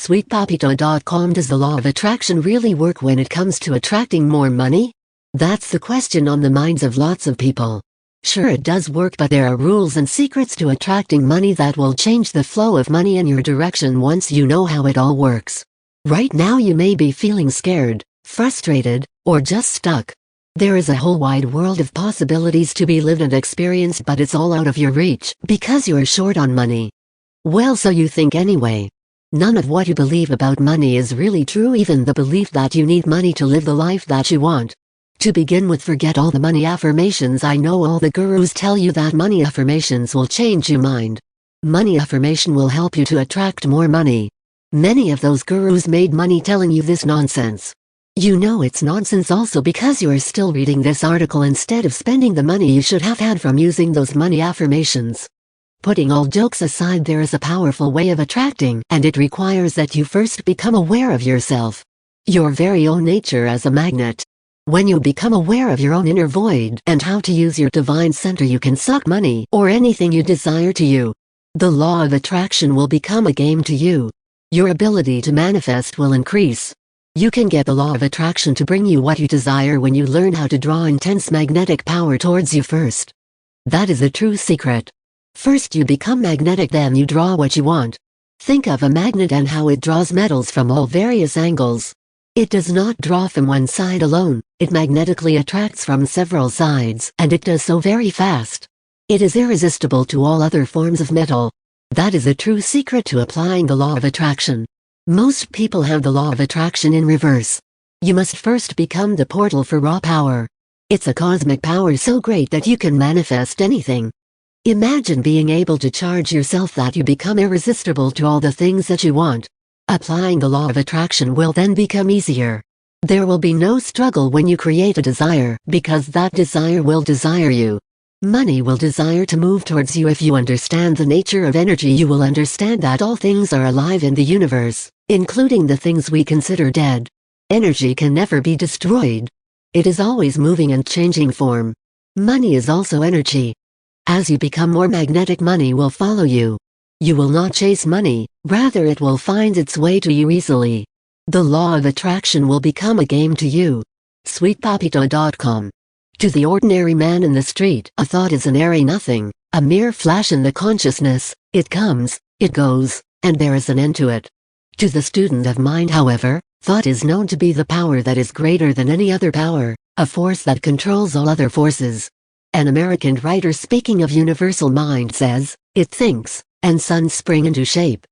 SweetPapito.com. Does the law of attraction really work when it comes to attracting more money? That's the question on the minds of lots of people. Sure, it does work, but there are rules and secrets to attracting money that will change the flow of money in your direction once you know how it all works. Right now you may be feeling scared, frustrated, or just stuck. There is a whole wide world of possibilities to be lived and experienced, but it's all out of your reach because you're short on money. Well, so you think anyway. None of what you believe about money is really true, even the belief that you need money to live the life that you want. To begin with, forget all the money affirmations. I know all the gurus tell you that money affirmations will change your mind. Money affirmation will help you to attract more money. Many of those gurus made money telling you this nonsense. You know it's nonsense also because you are still reading this article instead of spending the money you should have had from using those money affirmations. Putting all jokes aside, there is a powerful way of attracting, and it requires that you first become aware of yourself. Your very own nature as a magnet. When you become aware of your own inner void and how to use your divine center, you can suck money or anything you desire to you. The law of attraction will become a game to you. Your ability to manifest will increase. You can get the law of attraction to bring you what you desire when you learn how to draw intense magnetic power towards you first. That is the true secret. First you become magnetic, then you draw what you want. Think of a magnet and how it draws metals from all various angles. It does not draw from one side alone, it magnetically attracts from several sides, and it does so very fast. It is irresistible to all other forms of metal. That is the true secret to applying the law of attraction. Most people have the law of attraction in reverse. You must first become the portal for raw power. It's a cosmic power so great that you can manifest anything. Imagine being able to charge yourself that you become irresistible to all the things that you want. Applying the law of attraction will then become easier. There will be no struggle when you create a desire, because that desire will desire you. Money will desire to move towards you. If you understand the nature of energy, you will understand that all things are alive in the universe, including the things we consider dead. Energy can never be destroyed. It is always moving and changing form. Money is also energy. As you become more magnetic, money will follow you. You will not chase money, rather it will find its way to you easily. The law of attraction will become a game to you. SweetPapito.com. To the ordinary man in the street, a thought is an airy nothing, a mere flash in the consciousness. It comes, it goes, and there is an end to it. To the student of mind, however, thought is known to be the power that is greater than any other power, a force that controls all other forces. An American writer speaking of universal mind says, "It thinks, and suns spring into shape.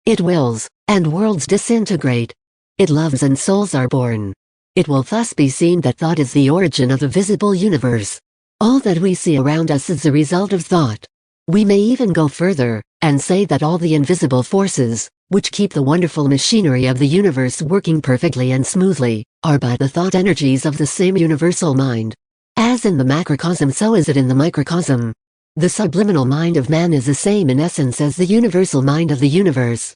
It wills, and worlds disintegrate. It loves, and souls are born." It will thus be seen that thought is the origin of the visible universe. All that we see around us is the result of thought. We may even go further, and say that all the invisible forces, which keep the wonderful machinery of the universe working perfectly and smoothly, are but the thought energies of the same universal mind. As in the macrocosm, so is it in the microcosm. The subliminal mind of man is the same in essence as the universal mind of the universe.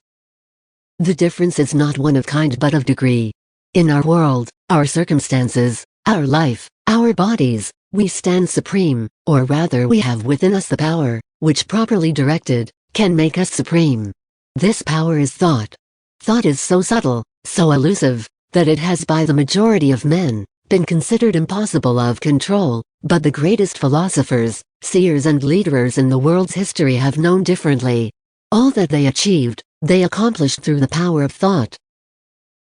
The difference is not one of kind but of degree. In our world, our circumstances, our life, our bodies, we stand supreme, or rather we have within us the power, which properly directed, can make us supreme. This power is thought. Thought is so subtle, so elusive, that it has by the majority of men been considered impossible of control, but the greatest philosophers, seers and leaders in the world's history have known differently. All that they achieved, they accomplished through the power of thought.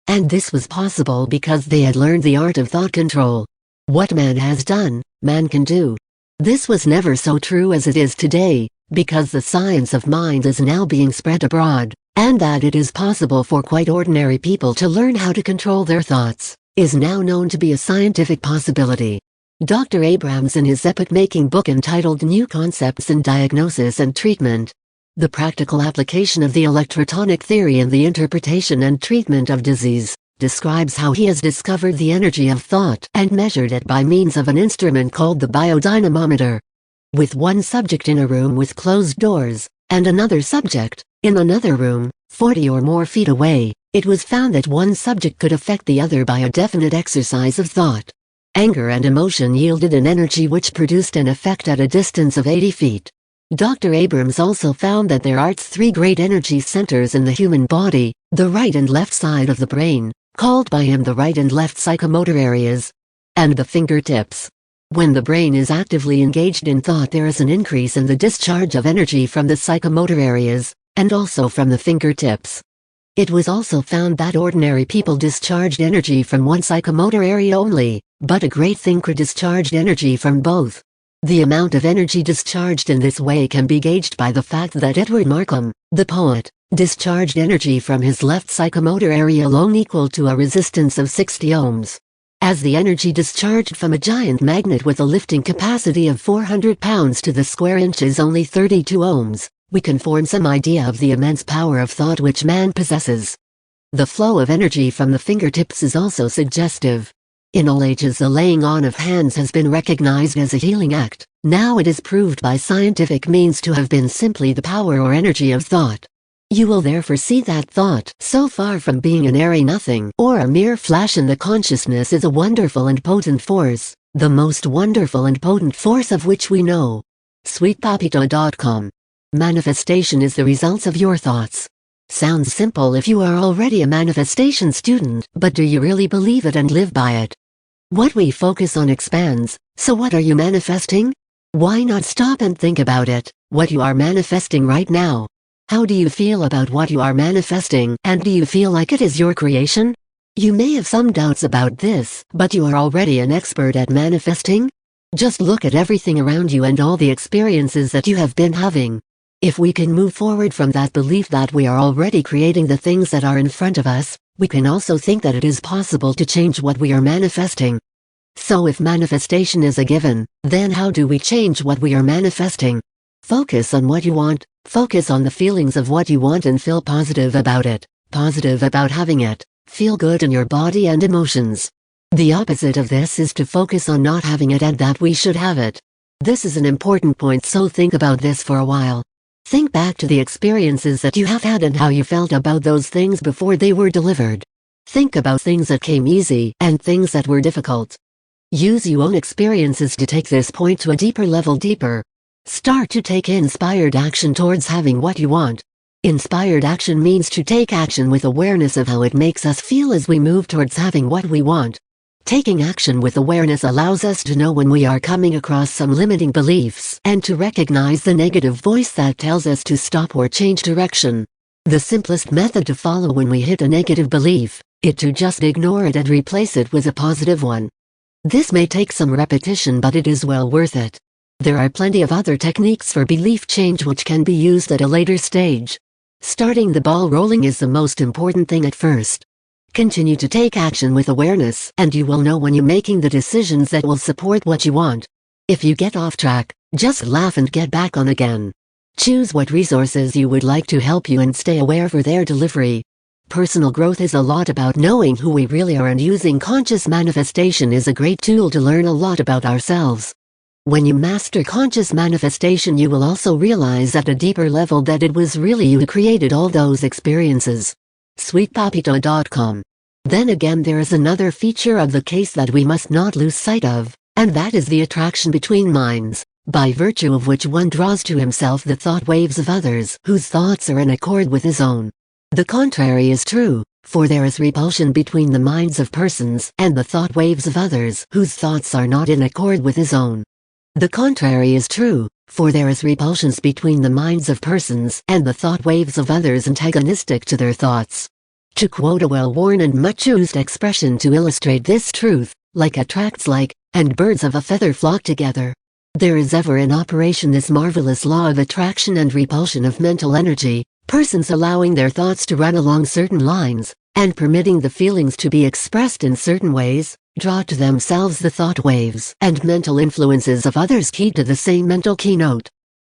And this was possible because they had learned the art of thought control. What man has done, man can do. This was never so true as it is today, because the science of mind is now being spread abroad, and that it is possible for quite ordinary people to learn how to control their thoughts is now known to be a scientific possibility. Dr. Abrams, in his epoch-making book entitled New Concepts in Diagnosis and Treatment, The Practical Application of the Electrotonic Theory in the Interpretation and Treatment of Disease, describes how he has discovered the energy of thought and measured it by means of an instrument called the biodynamometer. With one subject in a room with closed doors, and another subject in another room, 40 or more feet away, it was found that one subject could affect the other by a definite exercise of thought. Anger and emotion yielded an energy which produced an effect at a distance of 80 feet. Dr. Abrams also found that there are three great energy centers in the human body, the right and left side of the brain, called by him the right and left psychomotor areas, and the fingertips. When the brain is actively engaged in thought, there is an increase in the discharge of energy from the psychomotor areas, and also from the fingertips. It was also found that ordinary people discharged energy from one psychomotor area only, but a great thinker discharged energy from both. The amount of energy discharged in this way can be gauged by the fact that Edward Markham, the poet, discharged energy from his left psychomotor area alone equal to a resistance of 60 ohms. As the energy discharged from a giant magnet with a lifting capacity of 400 pounds to the square inch is only 32 ohms, we can form some idea of the immense power of thought which man possesses. The flow of energy from the fingertips is also suggestive. In all ages the laying on of hands has been recognized as a healing act. Now it is proved by scientific means to have been simply the power or energy of thought. You will therefore see that thought, so far from being an airy nothing or a mere flash in the consciousness, is a wonderful and potent force, the most wonderful and potent force of which we know. SweetPapito.com. Manifestation is the results of your thoughts. Sounds simple if you are already a manifestation student, but do you really believe it and live by it? What we focus on expands, so what are you manifesting? Why not stop and think about it, what you are manifesting right now? How do you feel about what you are manifesting, and do you feel like it is your creation? You may have some doubts about this, but you are already an expert at manifesting. Just look at everything around you and all the experiences that you have been having. If we can move forward from that belief that we are already creating the things that are in front of us, we can also think that it is possible to change what we are manifesting. So if manifestation is a given, then how do we change what we are manifesting? Focus on what you want, focus on the feelings of what you want and feel positive about it, positive about having it, feel good in your body and emotions. The opposite of this is to focus on not having it and that we should have it. This is an important point, so think about this for a while. Think back to the experiences that you have had and how you felt about those things before they were delivered. Think about things that came easy and things that were difficult. Use your own experiences to take this point to a deeper level. Start to take inspired action towards having what you want. Inspired action means to take action with awareness of how it makes us feel as we move towards having what we want. Taking action with awareness allows us to know when we are coming across some limiting beliefs and to recognize the negative voice that tells us to stop or change direction. The simplest method to follow when we hit a negative belief is to just ignore it and replace it with a positive one. This may take some repetition, but it is well worth it. There are plenty of other techniques for belief change which can be used at a later stage. Starting the ball rolling is the most important thing at first. Continue to take action with awareness, and you will know when you're making the decisions that will support what you want. If you get off track, just laugh and get back on again. Choose what resources you would like to help you and stay aware for their delivery. Personal growth is a lot about knowing who we really are, and using conscious manifestation is a great tool to learn a lot about ourselves. When you master conscious manifestation, you will also realize at a deeper level that it was really you who created all those experiences. SweetPapito.com. Then again, there is another feature of the case that we must not lose sight of, and that is the attraction between minds, by virtue of which one draws to himself the thought waves of others whose thoughts are in accord with his own. The contrary is true, for there is repulsion between the minds of persons and the thought waves of others whose thoughts are not in accord with his own. The contrary is true, for there is repulsions between the minds of persons and the thought waves of others antagonistic to their thoughts. To quote a well-worn and much-used expression to illustrate this truth, like attracts like, and birds of a feather flock together. There is ever in operation this marvelous law of attraction and repulsion of mental energy, persons allowing their thoughts to run along certain lines, and permitting the feelings to be expressed in certain ways, draw to themselves the thought waves and mental influences of others keyed to the same mental keynote.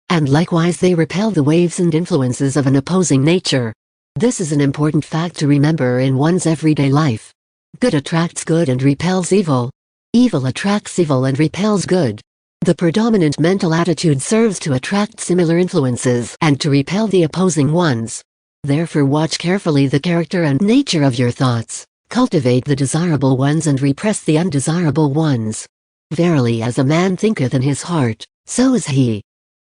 And likewise they repel the waves and influences of an opposing nature. This is an important fact to remember in one's everyday life. Good attracts good and repels evil. Evil attracts evil and repels good. The predominant mental attitude serves to attract similar influences and to repel the opposing ones. Therefore watch carefully the character and nature of your thoughts. Cultivate the desirable ones and repress the undesirable ones. Verily, as a man thinketh in his heart, so is he.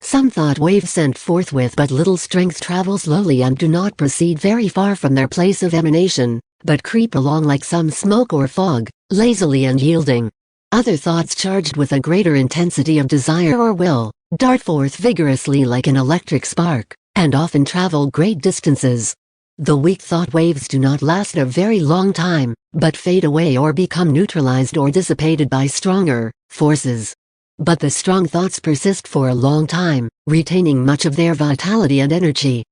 Some thought waves sent forth with but little strength travel slowly and do not proceed very far from their place of emanation, but creep along like some smoke or fog, lazily and yielding. Other thoughts charged with a greater intensity of desire or will, dart forth vigorously like an electric spark, and often travel great distances. The weak thought waves do not last a very long time, but fade away or become neutralized or dissipated by stronger forces. But the strong thoughts persist for a long time, retaining much of their vitality and energy.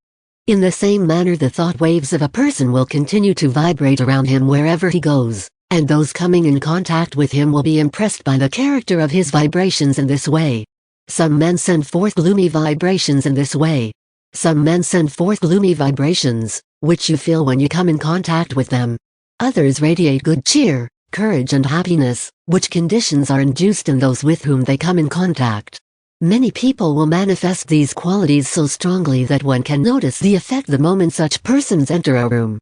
In the same manner, the thought waves of a person will continue to vibrate around him wherever he goes, and those coming in contact with him will be impressed by the character of his vibrations in this way. Some men send forth gloomy vibrations in this way. Some men send forth gloomy vibrations, which you feel when you come in contact with them. Others radiate good cheer, courage and happiness, which conditions are induced in those with whom they come in contact. Many people will manifest these qualities so strongly that one can notice the effect the moment such persons enter a room.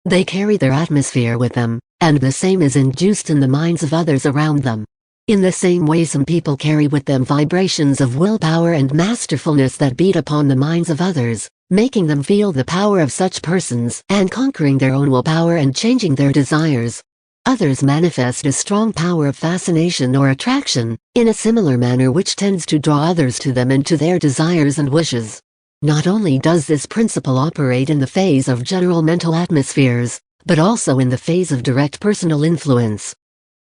They carry their atmosphere with them, and the same is induced in the minds of others around them. In the same way, some people carry with them vibrations of willpower and masterfulness that beat upon the minds of others, making them feel the power of such persons and conquering their own willpower and changing their desires. Others manifest a strong power of fascination or attraction, in a similar manner, which tends to draw others to them and to their desires and wishes. Not only does this principle operate in the phase of general mental atmospheres, but also in the phase of direct personal influence.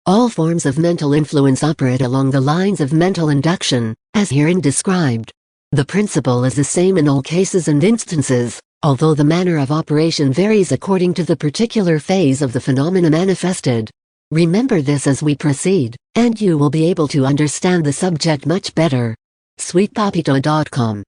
All forms of mental influence operate along the lines of mental induction, as herein described. The principle is the same in all cases and instances, although the manner of operation varies according to the particular phase of the phenomena manifested. Remember this as we proceed, and you will be able to understand the subject much better. SweetPapito.com